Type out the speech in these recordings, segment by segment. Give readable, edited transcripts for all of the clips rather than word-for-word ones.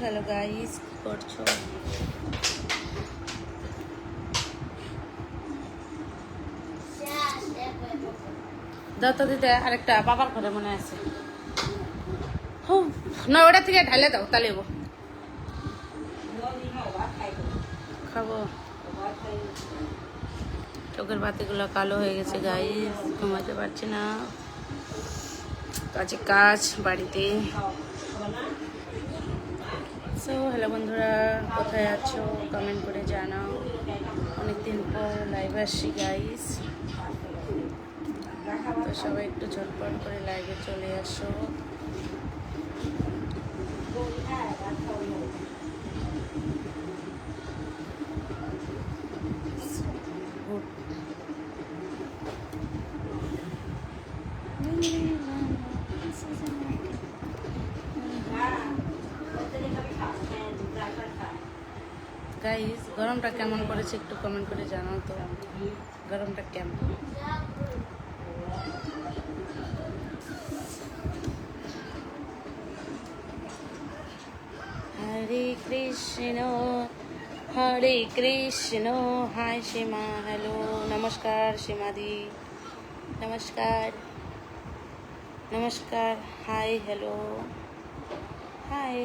Hello guys, কি করছো? দাও তো দিতে আরেকটা বাবার ঘরে মনে আছে। না ওটা থেকে ঢালে দাও, তাহলে খাবো। চোখের বাতিগুলো কালো হয়ে গেছে গাইস, ঘুমাতে পারছি না, কাজে কাজ বাড়িতে। সো হ্যালো বন্ধুরা, কোথায় আছো কমেন্ট করে জানাও। অনেকদিন পর লাইভ আসছি গাইস, তো সবাই একটু ঝটপট করে লাইভে চলে আসো। গাইস গরমটা কেমন পড়েছে একটু কমেন্ট করে জানাও তো, গরমটা কেমন? হরে কৃষ্ণ হরে কৃষ্ণ। হাই সীমা, হ্যালো, নমস্কার সীমাদি, নমস্কার নমস্কার। হাই, হ্যালো, হাই,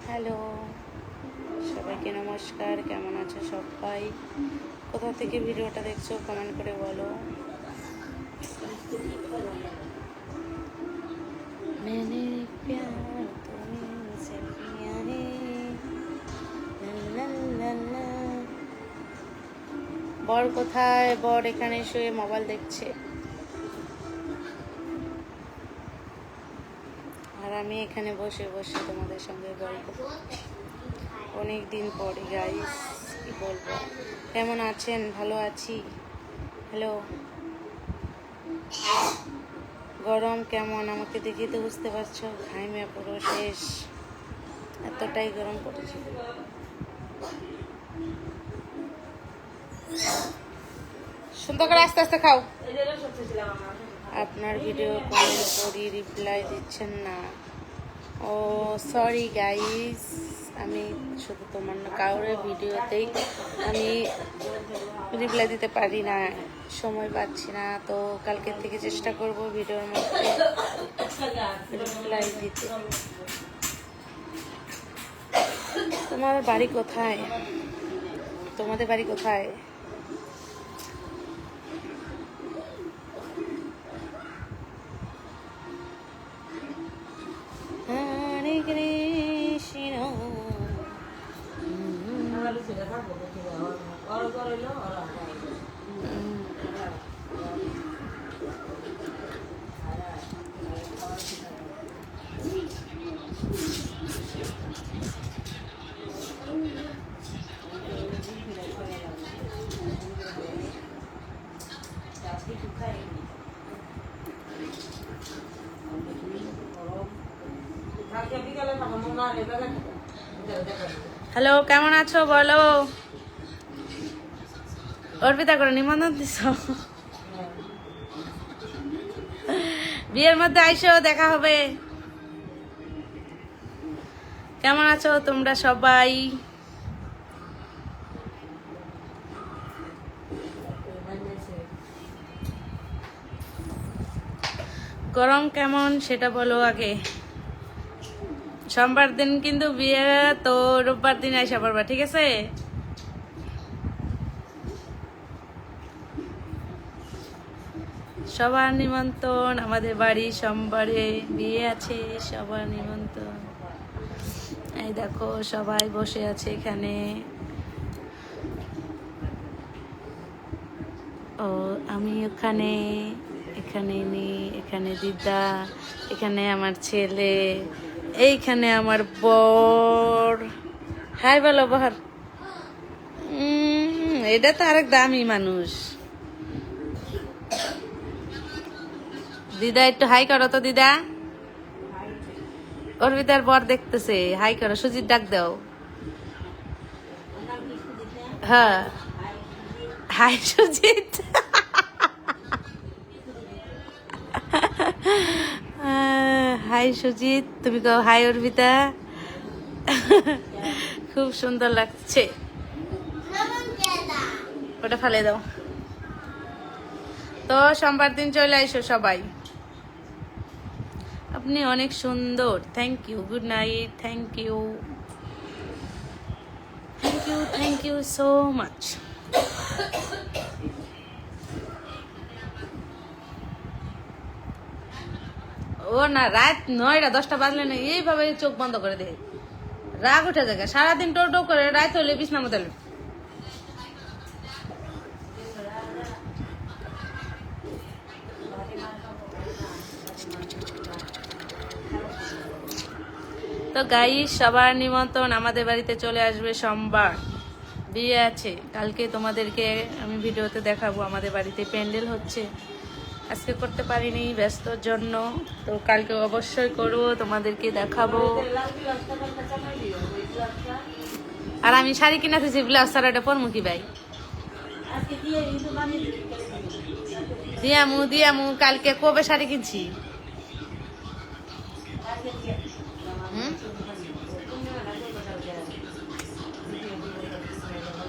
হ্যালো, সবাইকে নমস্কার। কেমন আছো সবাই? কোথা থেকে ভিডিওটা দেখছো কমেন্ট করে বলো। मैंने प्यार तुमसे किया है, ला ला ला। বর কোথায়? বর এখানে শুয়ে মোবাইল দেখছে, আর আমি এখানে বসে বসে তোমাদের সঙ্গে গল্প করছি। অনেক দিন পরে গাইস, কি বলবো। কেমন আছেন? ভালো আছি। হ্যালো, গরম কেমন আমাকে দেখে তো বুঝতে পারছো, ঘাইমে পুরো শেষ, এতটাই গরম পড়েছে। সুন্দর করে আস্তে আস্তে খাও। আপনার ভিডিও কমেন্ট করি, রিপ্লাই দিচ্ছেন না। ও সরি গাইস, আমি শুধু তোমার না, কারোর ভিডিওতেই আমি রিপ্লাই দিতে পারি না, সময় পাচ্ছি না। তো কালকের থেকে চেষ্টা করব ভিডিওর মধ্যে রিপ্লাই দিতে। তোমার বাড়ি কোথায়? তোমাদের বাড়ি কোথায়? হরে কৃষ্ণ। হ্যালো, কেমন আছো বলো। অর্পিতা করে নিমন্ত্রণ দিছ, বিয়ের মধ্যে আইসো, দেখা হবে। কেমন আছো তোমরা সবাই? গরম কেমন সেটা বলো আগে। সোমবার দিন কিন্তু বিয়ে, তো রোববার দিন আইসা পড়বা, ঠিক আছে? সবার নিমন্ত্রণ, আমাদের বাড়ি সোমবারে বিয়ে আছে, সবার নিমন্ত্রণ। এই দেখো সবাই বসে আছে এখানে। ও আমি ওখানে, এখানে নি, এখানে দিদা, এখানে আমার ছেলে, এইখানে আমার বর। হাই বলো বর। এটা তো আরেক দামি মানুষ। দিদা একটু হাই করো তো দিদা। অর্পিতার বর দেখতেছে, হাই করো। সুজিত ডাক দাও। হ্যাঁ, হাই সুজিত। হাই সুজিত, তুমি কও হাই অর্পিতা। খুব সুন্দর লাগছে। ওটা ফেলে দাও। তো সোমবার দিন চলে আইসো সবাই। আপনি অনেক সুন্দর, thank you, good night, thank you, thank you, thank you so much. ও না, রাত 9টা 10টা বাজলে না এইভাবে চোখ বন্ধ করে দেয়, রাগ উঠে যায়। সারাদিন টো টো করে রাত হলে বিছনা মতো। তো গাইস, সবার নিমন্ত্রণ, আমাদের বাড়িতে চলে আসবে। সোমবার বিয়ে আছে, কালকে তোমাদেরকে আমি ভিডিওতে দেখাবো। আমাদের বাড়িতে প্যান্ডেল হচ্ছে, আজকে করতে পারিনি ব্যস্তর জন্য, তো কালকে অবশ্যই করবো, তোমাদেরকে দেখাবো। আর আমি শাড়ি কিনেছি, ব্লাউজ সারাটা পরমু কি ভাই, দিয়ামু কালকে। কবে শাড়ি কিনছি?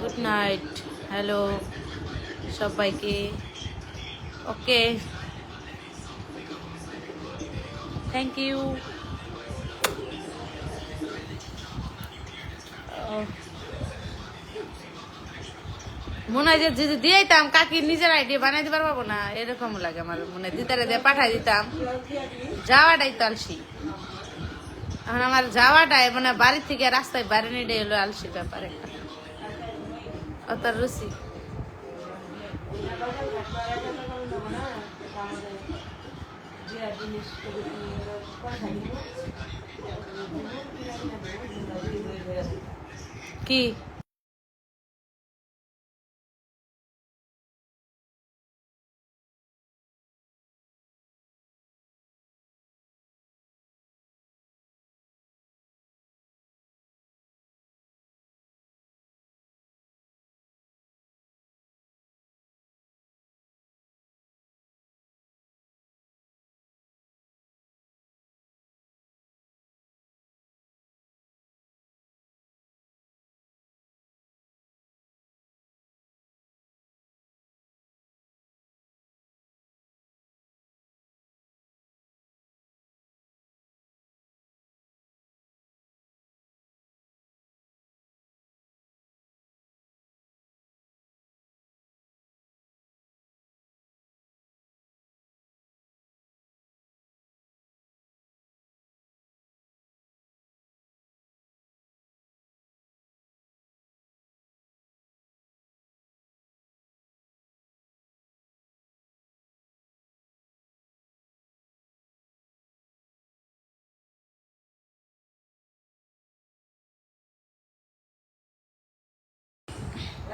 গুড নাইট, হ্যালো সবাইকে, ওকে, থ্যাংক ইউ। মনে হয় যে যদি দিয়েতাম কাকি নিজের আইডিয়া বানাই দিতে পারবো না, এরকম লাগে আমার মনে হয়। দিতারে দিয়ে পাঠাই দিতাম, যাওয়াটাই তো আলসি। এখন আমার যাওয়াটাই মানে বাড়ির থেকে রাস্তায় বাইরে নিয়ে এলো আলসি ব্যাপার একটা, অত রুচি। কি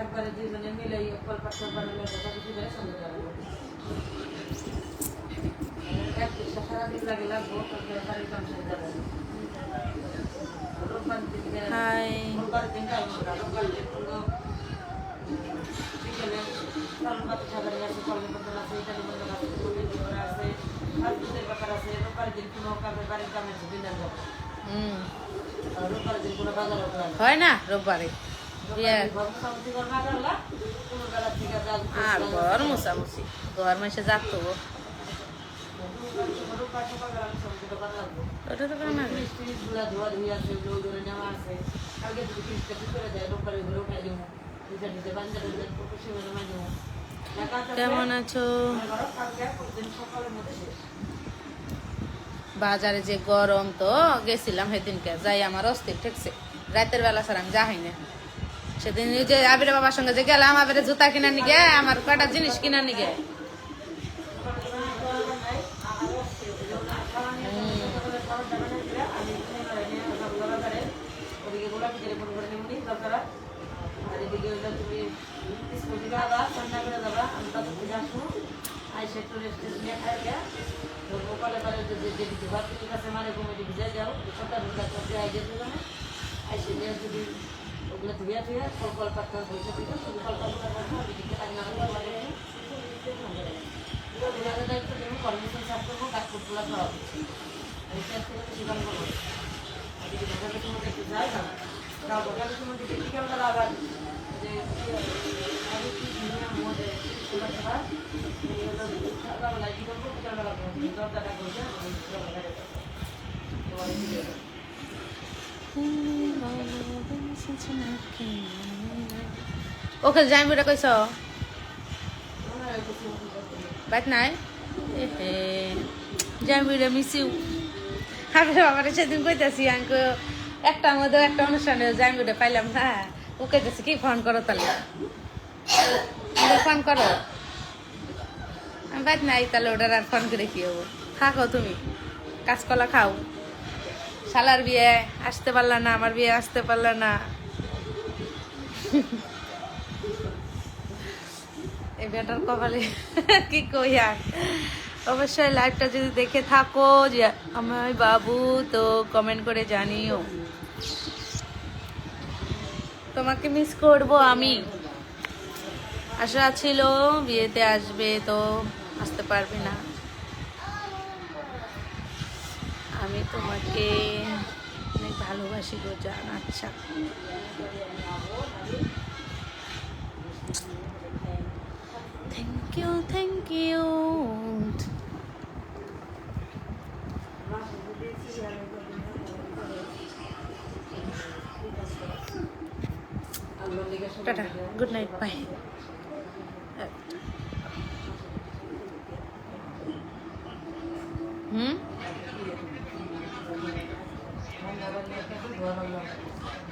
একবারে দুইজনে মিলে কলপাত বানালে সারাদিন লাগে লাগবো, বাড়ির কাম শেষ যাবে। রোববার দিন বিকেলে সাগরে আছে, কলের বদল আছে, ইটালি বদল আছে, আছে, আর দুধের ব্যাপার আছে। রোববার দিন কোনো কামের বাড়ির কামে দিনের যাবে, রোববার দিন কোনো বাজার হয় না রোববারে। আর ঘর মোছামুছি, ঘর মাসে যাত ওটা তো করে না। কেমন আছো? বাজারে যে গরম, তো গেছিলাম সেদিনকে, যাই আমার অস্থির ঠেকছে। রাতের বেলা স্যার আমি যাই না। সেদিন যে আবির বাবার সঙ্গে যে গেলাম, আবির জুতা কিনা নিগে, আমার কয়টা জিনিস কিনা নিগে। ওগুলো ধুয়ে ধুয়ে কলপাত বসে দিল, শুধু কলপাতগুলো দায়িত্ব দেবো, কর্মসূচি সাফ করবো, কাঠকুটগুলো খাওয়াবো। যদি ঢাকার সময় একটু যাই না তাও ঢাকার সময় যদি বিকালবেলা আবার যে আমি কি নিয়ম মধ্যে সকালবেলা এই হলো সকালবেলা কি করবো বিকালবেলা দরজাটা করবে ওকে যাই বেটা কইস বাইত নাই এ যাই বেটা মিসিউ আমি বাবারে সেদিন কইতাছি আঙ্কু একটা মধ্যে একটা অনুষ্ঠানে যাই বেটা পাইলাম না ও কইতাছি কি ফোন করো তাহলে ফোন করো আমি বাইত নাই তাহলে ওটার আর ফোন করে কি হবো থাকো তুমি কাঁচকলা খাও শালার বিয়ে আসতে পারলা না আমার বিয়ে আসতে পারলা না এই বেটার কপালে কি কই আর অবশ্যই লাইভটা যদি দেখে থাকো যে আমার বাবু তো কমেন্ট করে জানিও তোমাকে মিস করব আমি আশা ছিল বিয়েতে আসবে তো আসতে পারবে না আমি তোমাকে অনেক ভালোবাসি গো জান আচ্ছা thank you tata good night bye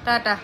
tata